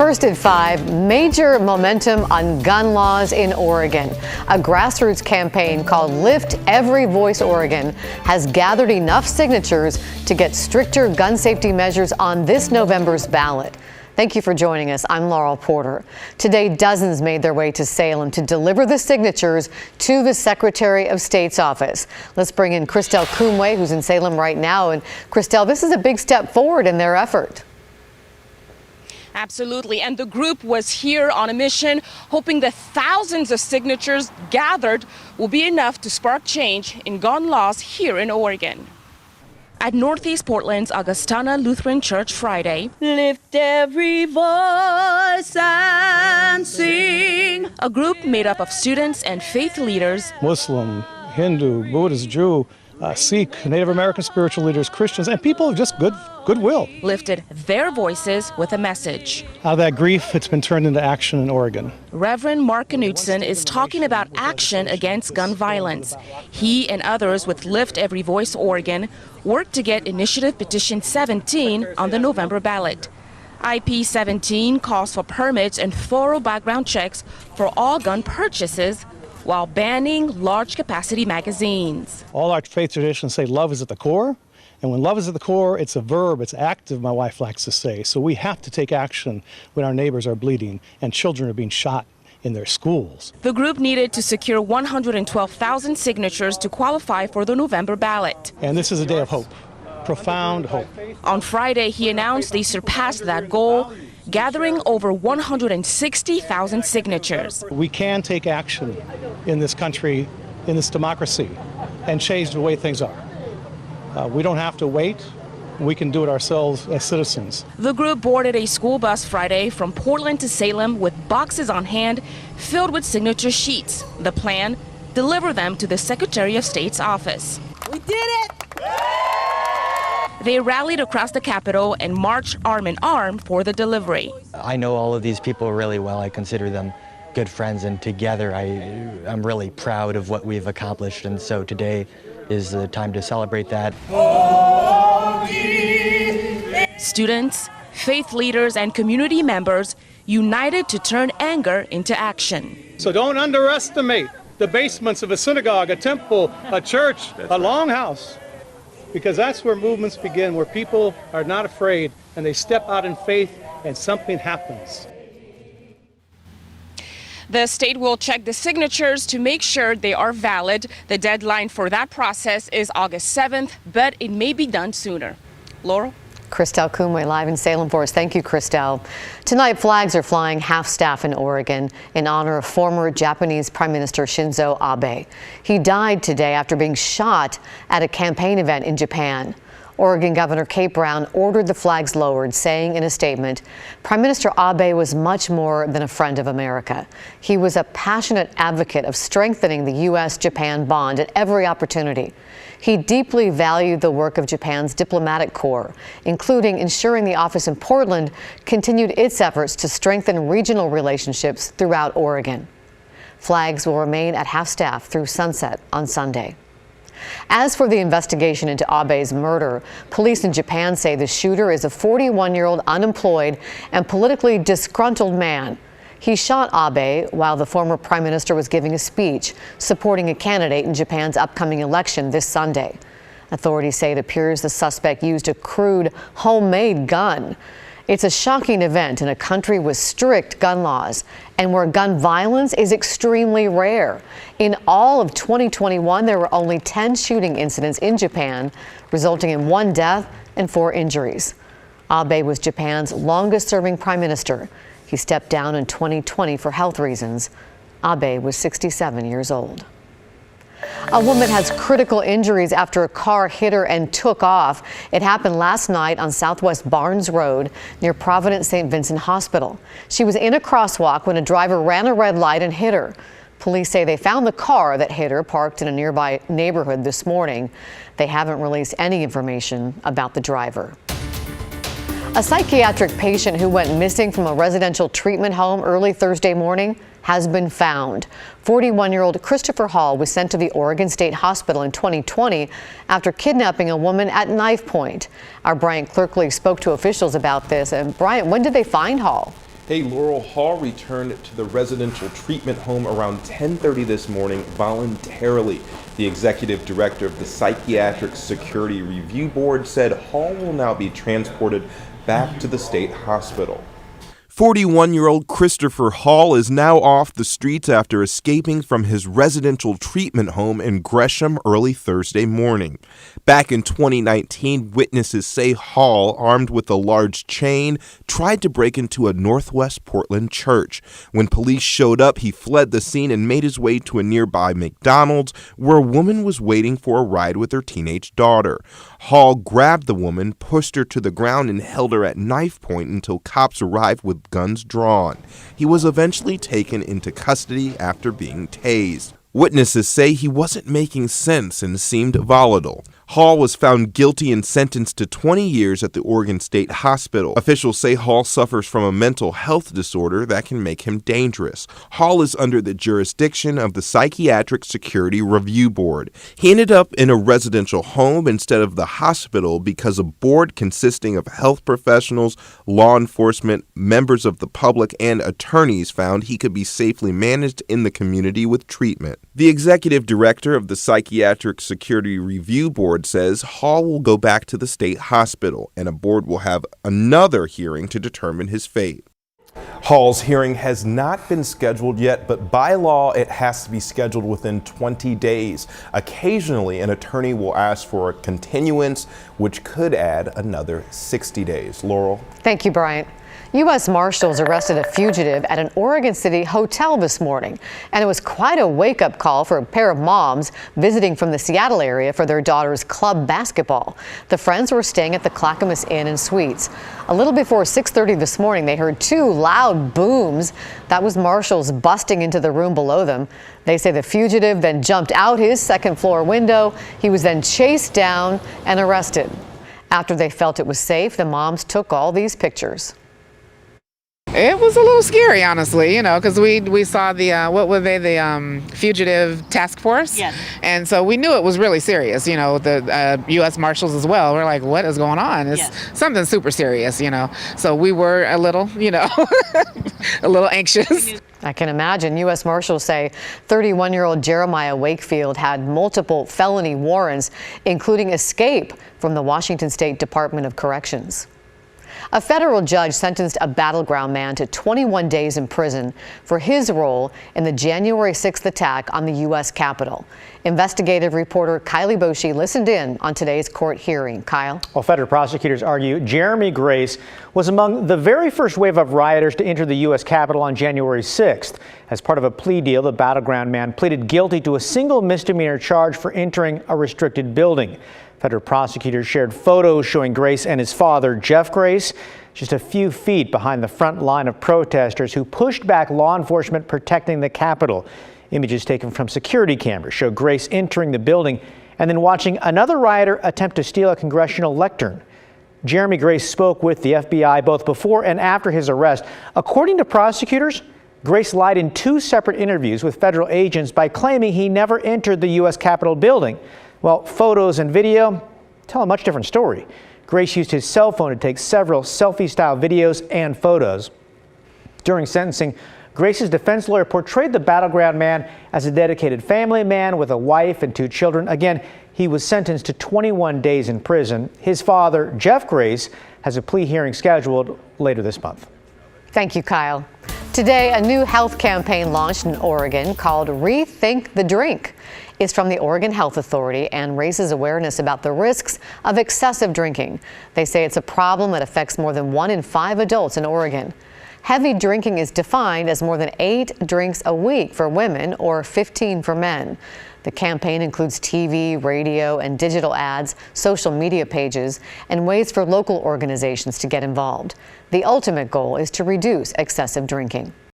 First at 5, major momentum on gun laws in Oregon. A grassroots campaign called Lift Every Voice Oregon has gathered enough signatures to get stricter gun safety measures on this November's ballot. Thank you for joining us. I'm Laurel Porter. Today, dozens made their way to Salem to deliver the signatures to the Secretary of State's office. Let's bring in Christelle Kumwe, who's in Salem right now. And Christelle, this is a big step forward in their effort. Absolutely. And the group was here on a mission, hoping that thousands of signatures gathered will be enough to spark change in gun laws here in Oregon. At Northeast Portland's Augustana Lutheran Church Friday, lift every voice and sing. A group made up of students and faith leaders, Muslim, Hindu, Buddhist, Jew, Sikh, Native American spiritual leaders, Christians, and people of just goodwill lifted their voices with a message. Out of that grief, it's been turned into action in Oregon. Reverend Mark Knutson is talking about action against gun violence. He and others with Lift Every Voice Oregon worked to get Initiative Petition 17 on the November ballot. IP 17 calls for permits and thorough background checks for all gun purchases, while banning large-capacity magazines. All our faith traditions say love is at the core, and when love is at the core, it's a verb, it's active, my wife likes to say. So we have to take action when our neighbors are bleeding and children are being shot in their schools. The group needed to secure 112,000 signatures to qualify for the November ballot. And this is a day of hope, profound hope. On Friday, he announced they surpassed that goal, gathering over 160,000 signatures. We can take action in this country, in this democracy, and change the way things are. We don't have to wait. We can do it ourselves as citizens. The group boarded a school bus Friday from Portland to Salem with boxes on hand filled with signature sheets. The plan, deliver them to the Secretary of State's office. We did it! They rallied across the Capitol and marched arm in arm for the delivery. I know all of these people really well. I consider them good friends, and together I'm really proud of what we've accomplished, and so today is the time to celebrate that. Students, faith leaders, and community members united to turn anger into action. So don't underestimate the basements of a synagogue, a temple, a church, a longhouse, because that's where movements begin, where people are not afraid and they step out in faith and something happens. The state will check the signatures to make sure they are valid. The deadline for that process is August 7th, but it may be done sooner. Laurel? Christelle Kumwe live in Salem for us. Thank you, Christelle. Tonight, flags are flying half-staff in Oregon in honor of former Japanese Prime Minister Shinzo Abe. He died today after being shot at a campaign event in Japan. Oregon Governor Kate Brown ordered the flags lowered, saying in a statement, Prime Minister Abe was much more than a friend of America. He was a passionate advocate of strengthening the U.S.-Japan bond at every opportunity. He deeply valued the work of Japan's diplomatic corps, including ensuring the office in Portland continued its efforts to strengthen regional relationships throughout Oregon. Flags will remain at half-staff through sunset on Sunday. As for the investigation into Abe's murder, police in Japan say the shooter is a 41-year-old unemployed and politically disgruntled man. He shot Abe while the former prime minister was giving a speech supporting a candidate in Japan's upcoming election this Sunday. Authorities say it appears the suspect used a crude homemade gun. It's a shocking event in a country with strict gun laws and where gun violence is extremely rare. In all of 2021, there were only 10 shooting incidents in Japan, resulting in 1 death and 4 injuries. Abe was Japan's longest-serving prime minister. He stepped down in 2020 for health reasons. Abe was 67 years old. A woman has critical injuries after a car hit her and took off. It happened last night on Southwest Barnes Road near Providence St. Vincent Hospital. She was in a crosswalk when a driver ran a red light and hit her. Police say they found the car that hit her parked in a nearby neighborhood this morning. They haven't released any information about the driver. A psychiatric patient who went missing from a residential treatment home early Thursday morning has been found. 41-year-old Christopher Hall was sent to the Oregon State Hospital in 2020 after kidnapping a woman at knife point. Our Bryant Clerkley spoke to officials about this. And Bryant, when did they find Hall? Hey, Laurel, Hall returned to the residential treatment home around 10:30 this morning voluntarily. The executive director of the Psychiatric Security Review Board said Hall will now be transported back to the state hospital. 41-year-old Christopher Hall is now off the streets after escaping from his residential treatment home in Gresham early Thursday morning. Back in 2019, witnesses say Hall, armed with a large chain, tried to break into a Northwest Portland church. When police showed up, he fled the scene and made his way to a nearby McDonald's where a woman was waiting for a ride with her teenage daughter. Hall grabbed the woman, pushed her to the ground, and held her at knife point until cops arrived with guns drawn. He was eventually taken into custody after being tased. Witnesses say he wasn't making sense and seemed volatile. Hall was found guilty and sentenced to 20 years at the Oregon State Hospital. Officials say Hall suffers from a mental health disorder that can make him dangerous. Hall is under the jurisdiction of the Psychiatric Security Review Board. He ended up in a residential home instead of the hospital because a board consisting of health professionals, law enforcement, members of the public, and attorneys found he could be safely managed in the community with treatment. The executive director of the Psychiatric Security Review Board says Hall will go back to the state hospital and a board will have another hearing to determine his fate. Hall's hearing has not been scheduled yet, but by law it has to be scheduled within 20 days. Occasionally, an attorney will ask for a continuance, which could add another 60 days. Laurel? Thank you, Bryant. U.S. Marshals arrested a fugitive at an Oregon City hotel this morning, and it was quite a wake-up call for a pair of moms visiting from the Seattle area for their daughter's club basketball. The friends were staying at the Clackamas Inn and Suites. A little before 6:30 this morning, they heard two loud booms. That was marshals busting into the room below them. They say the fugitive then jumped out his second-floor window. He was then chased down and arrested. After they felt it was safe, the moms took all these pictures. It was a little scary, honestly, because we saw the fugitive task force. Yes. And so we knew it was really serious, the U.S. Marshals as well. We're like, what is going on? It's something super serious, So we were a little, a little anxious. I can imagine. U.S. Marshals say 31-year-old Jeremiah Wakefield had multiple felony warrants, including escape from the Washington State Department of Corrections. A federal judge sentenced a battleground man to 21 days in prison for his role in the January 6th attack on the U.S. Capitol. Investigative reporter Kylie Boshi listened in on today's court hearing. Kyle? Well, federal prosecutors argue Jeremy Grace was among the very first wave of rioters to enter the U.S. Capitol on January 6th. As part of a plea deal, the battleground man pleaded guilty to a single misdemeanor charge for entering a restricted building. Federal prosecutors shared photos showing Grace and his father, Jeff Grace, just a few feet behind the front line of protesters who pushed back law enforcement protecting the Capitol. Images taken from security cameras show Grace entering the building and then watching another rioter attempt to steal a congressional lectern. Jeremy Grace spoke with the FBI both before and after his arrest. According to prosecutors, Grace lied in two separate interviews with federal agents by claiming he never entered the U.S. Capitol building. Well, photos and video tell a much different story. Grace used his cell phone to take several selfie-style videos and photos. During sentencing, Grace's defense lawyer portrayed the battleground man as a dedicated family man with a wife and two children. Again, he was sentenced to 21 days in prison. His father, Jeff Grace, has a plea hearing scheduled later this month. Thank you, Kyle. Today, a new health campaign launched in Oregon called Rethink the Drink. It's from the Oregon Health Authority and raises awareness about the risks of excessive drinking. They say it's a problem that affects more than 1 in 5 adults in Oregon. Heavy drinking is defined as more than 8 drinks a week for women or 15 for men. The campaign includes TV, radio, and digital ads, social media pages, and ways for local organizations to get involved. The ultimate goal is to reduce excessive drinking.